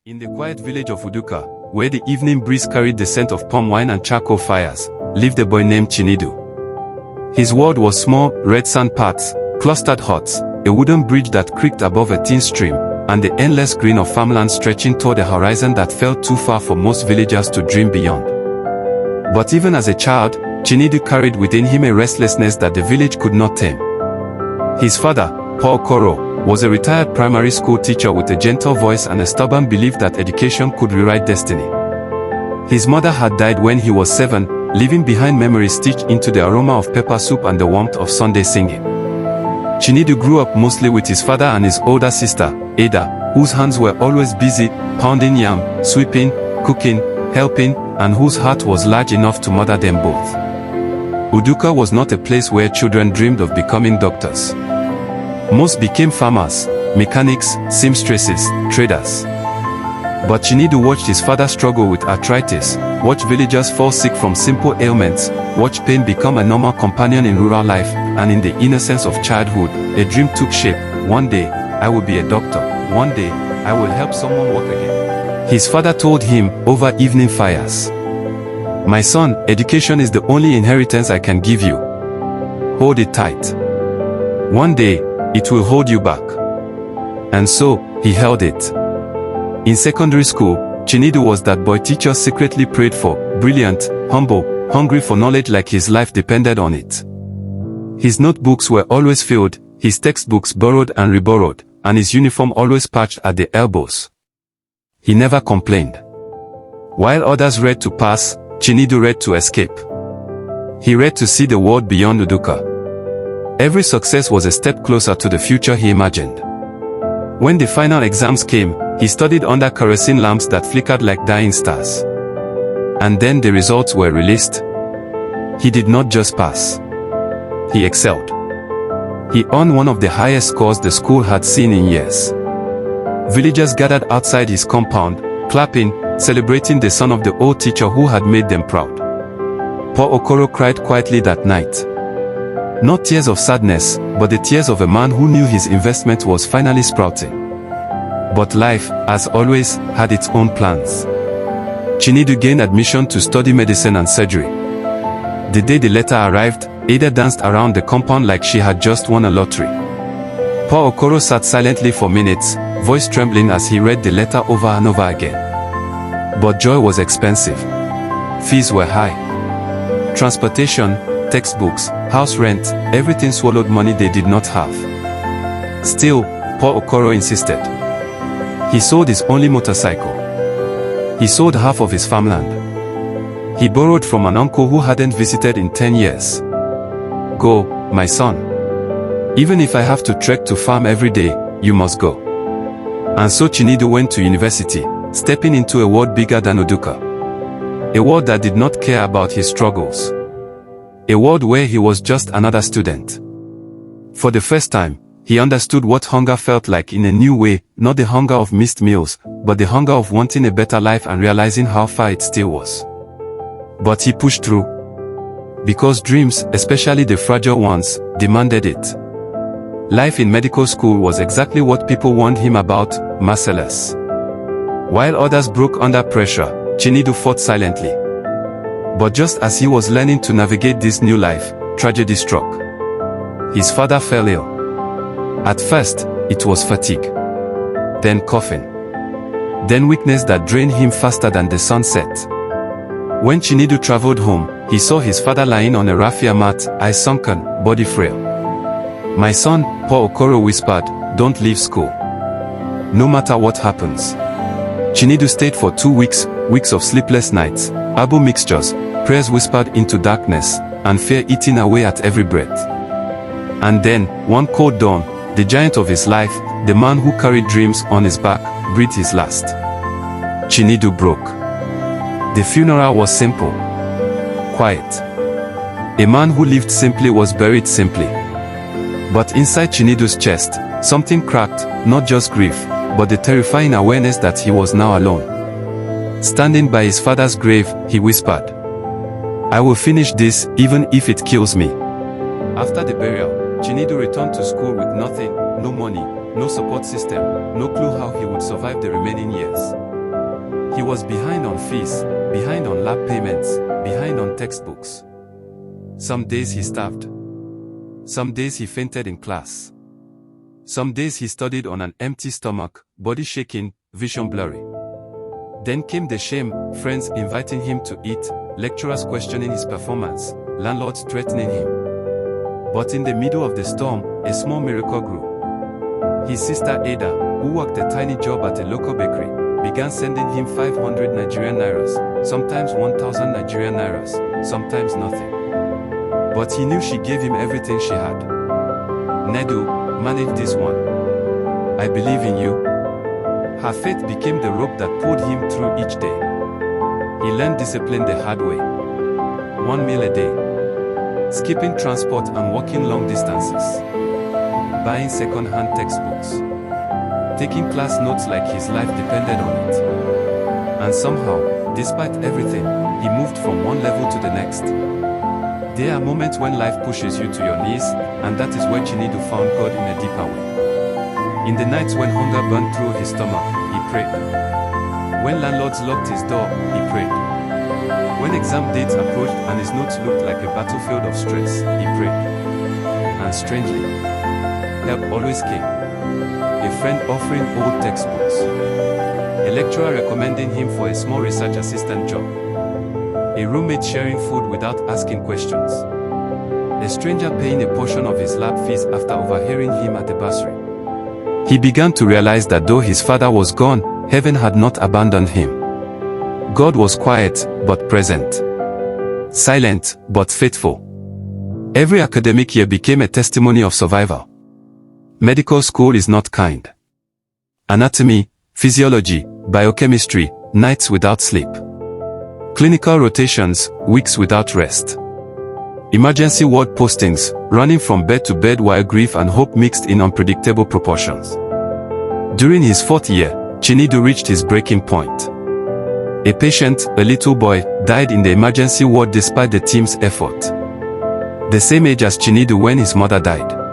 In the quiet village of Uduka, where the evening breeze carried the scent of palm wine and charcoal fires, lived a boy named Chinedu. His world was small, red sand paths, clustered huts, a wooden bridge that creaked above a thin stream, and the endless green of farmland stretching toward a horizon that felt too far for most villagers to dream beyond. But even as a child, Chinedu carried within him a restlessness that the village could not tame. His father, Paul Okoro, was a retired primary school teacher with a gentle voice and a stubborn belief that education could rewrite destiny. His mother had died when he was 7, leaving behind memories stitched into the aroma of pepper soup and the warmth of Sunday singing. Chinedu grew up mostly with his father and his older sister, Ada, whose hands were always busy, pounding yam, sweeping, cooking, helping, and whose heart was large enough to mother them both. Uduka was not a place where children dreamed of becoming doctors. Most became farmers, mechanics, seamstresses, traders. But Chinedu watched his father struggle with arthritis, watched villagers fall sick from simple ailments, watched pain become a normal companion in rural life, and in the innocence of childhood, a dream took shape. One day, I will be a doctor. One day, I will help someone walk again. His father told him over evening fires, "My son, education is the only inheritance I can give you. Hold it tight. One day, it will hold you back." And so, he held it. In secondary school, Chinedu was that boy teachers secretly prayed for, brilliant, humble, hungry for knowledge like his life depended on it. His notebooks were always filled, his textbooks borrowed and reborrowed, and his uniform always patched at the elbows. He never complained. While others read to pass, Chinedu read to escape. He read to see the world beyond Uduka. Every success was a step closer to the future he imagined. When the final exams came, he studied under kerosene lamps that flickered like dying stars. And then the results were released. He did not just pass. He excelled. He earned one of the highest scores the school had seen in years. Villagers gathered outside his compound, clapping, celebrating the son of the old teacher who had made them proud. Paul Okoro cried quietly that night. Not tears of sadness, but the tears of a man who knew his investment was finally sprouting. But life, as always, had its own plans. Chinedu gained admission to study medicine and surgery. The day the letter arrived, Ada danced around the compound like she had just won a lottery. Paul Okoro sat silently for minutes, voice trembling as he read the letter over and over again. But joy was expensive. Fees were high. Transportation, textbooks, house rent, everything swallowed money they did not have. Still, Paul Okoro insisted. He sold his only motorcycle. He sold half of his farmland. He borrowed from an uncle who hadn't visited in 10 years. "Go, my son. Even if I have to trek to farm every day, you must go." And so Chinedu went to university, stepping into a world bigger than Uduka. A world that did not care about his struggles. A world where he was just another student. For the first time, he understood what hunger felt like in a new way, not the hunger of missed meals, but the hunger of wanting a better life and realizing how far it still was. But he pushed through. Because dreams, especially the fragile ones, demanded it. Life in medical school was exactly what people warned him about, merciless. While others broke under pressure, Chinedu fought silently. But just as he was learning to navigate this new life, tragedy struck. His father fell ill. At first, it was fatigue. Then coughing. Then weakness that drained him faster than the sun set. When Chinedu traveled home, he saw his father lying on a raffia mat, eyes sunken, body frail. "My son," Paul Okoro whispered, "don't leave school. No matter what happens." Chinedu stayed for 2 weeks, weeks of sleepless nights, herbal mixtures, prayers whispered into darkness, and fear eating away at every breath. And then, one cold dawn, the giant of his life, the man who carried dreams on his back, breathed his last. Chinedu broke. The funeral was simple. Quiet. A man who lived simply was buried simply. But inside Chinedu's chest, something cracked, not just grief, but the terrifying awareness that he was now alone. Standing by his father's grave, he whispered, "I will finish this, even if it kills me." After the burial, Chinedu returned to school with nothing, no money, no support system, no clue how he would survive the remaining years. He was behind on fees, behind on lab payments, behind on textbooks. Some days he starved. Some days he fainted in class. Some days he studied on an empty stomach, body shaking, vision blurry. Then came the shame, friends inviting him to eat, lecturers questioning his performance, landlords threatening him. But in the middle of the storm, a small miracle grew. His sister Ada, who worked a tiny job at a local bakery, began sending him 500 Nigerian Nairas, sometimes 1,000 Nigerian Nairas, sometimes nothing. But he knew she gave him everything she had. Chinedu, manage this one. I believe in you. Her faith became the rope that pulled him through each day. He learned discipline the hard way. 1 meal a day. Skipping transport and walking long distances. Buying second-hand textbooks. Taking class notes like his life depended on it. And somehow, despite everything, he moved from one level to the next. There are moments when life pushes you to your knees, and that is where Chinedu found God in a deeper way. In the nights when hunger burned through his stomach, he prayed. When landlords locked his door, he prayed. When exam dates approached and his notes looked like a battlefield of stress, he prayed. And strangely, help always came. A friend offering old textbooks. A lecturer recommending him for a small research assistant job. A roommate sharing food without asking questions. A stranger paying a portion of his lab fees after overhearing him at the bursary. He began to realize that though his father was gone, heaven had not abandoned him. God was quiet, but present. Silent, but faithful. Every academic year became a testimony of survival. Medical school is not kind. Anatomy, physiology, biochemistry, nights without sleep. Clinical rotations, weeks without rest. Emergency ward postings, running from bed to bed while grief and hope mixed in unpredictable proportions. During his 4th year, Chinedu reached his breaking point. A patient, a little boy, died in the emergency ward despite the team's effort. The same age as Chinedu when his mother died.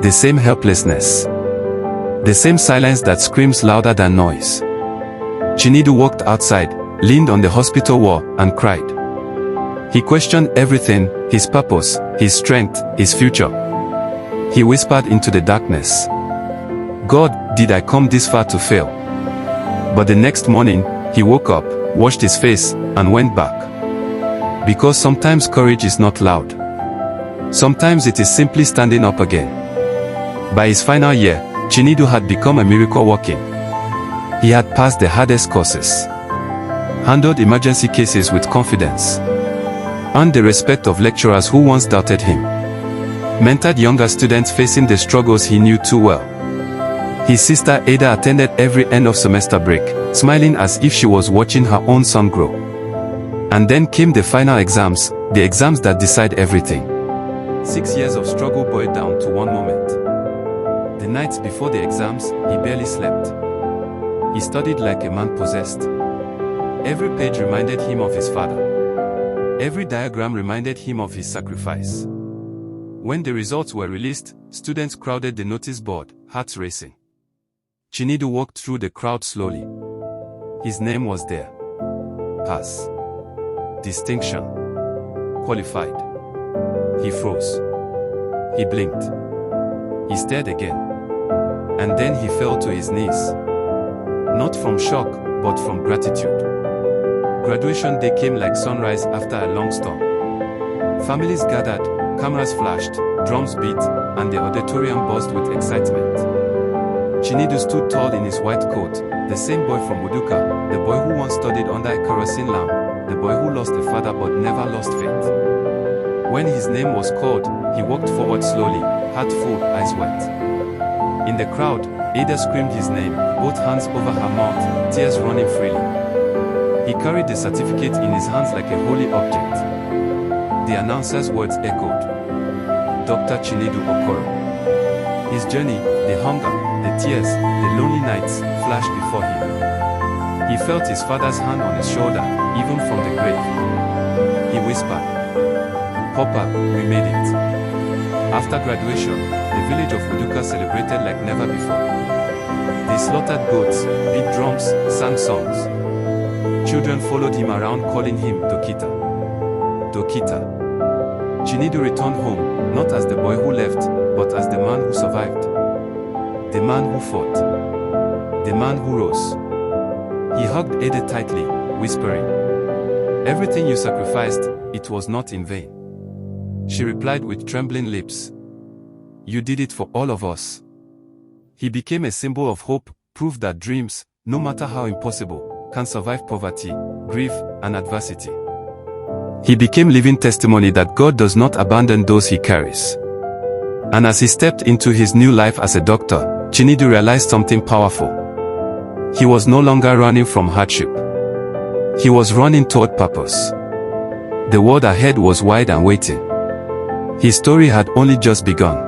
The same helplessness. The same silence that screams louder than noise. Chinedu walked outside, leaned on the hospital wall, and cried. He questioned everything, his purpose, his strength, his future. He whispered into the darkness. God, did I come this far to fail? But the next morning, he woke up, washed his face, and went back. Because sometimes courage is not loud. Sometimes it is simply standing up again. By his final year, Chinedu had become a miracle walking. He had passed the hardest courses. Handled emergency cases with confidence. Earned the respect of lecturers who once doubted him. Mentored younger students facing the struggles he knew too well. His sister Ada attended every end of semester break, smiling as if she was watching her own son grow. And then came the final exams, the exams that decide everything. 6 years of struggle boiled down to one moment. The nights before the exams, he barely slept. He studied like a man possessed. Every page reminded him of his father. Every diagram reminded him of his sacrifice. When the results were released, students crowded the notice board, hearts racing. Chinedu walked through the crowd slowly. His name was there. Pass. Distinction. Qualified. He froze. He blinked. He stared again. And then he fell to his knees. Not from shock, but from gratitude. Graduation day came like sunrise after a long storm. Families gathered, cameras flashed, drums beat, and the auditorium buzzed with excitement. Chinedu stood tall in his white coat, the same boy from Uduka, the boy who once studied under a kerosene lamp, the boy who lost a father but never lost faith. When his name was called, he walked forward slowly, heart full, eyes wet. In the crowd, Ada screamed his name, both hands over her mouth, tears running freely. He carried the certificate in his hands like a holy object. The announcer's words echoed. Dr. Chinedu Okoro. His journey, the hunger, the tears, the lonely nights, flashed before him. He felt his father's hand on his shoulder, even from the grave. He whispered, "Papa, we made it." After graduation, the village of Uduka celebrated like never before. They slaughtered goats, beat drums, sang songs. Children followed him around calling him Dokita. Dokita. Chinedu returned home, not as the boy who left, but as the man who survived. The man who fought. The man who rose. He hugged Ede tightly, whispering, "Everything you sacrificed, it was not in vain." She replied with trembling lips, "You did it for all of us." He became a symbol of hope, proof that dreams, no matter how impossible, can survive poverty, grief, and adversity. He became living testimony that God does not abandon those he carries. And as he stepped into his new life as a doctor, Chinedu realized something powerful. He was no longer running from hardship. He was running toward purpose. The world ahead was wide and waiting. His story had only just begun.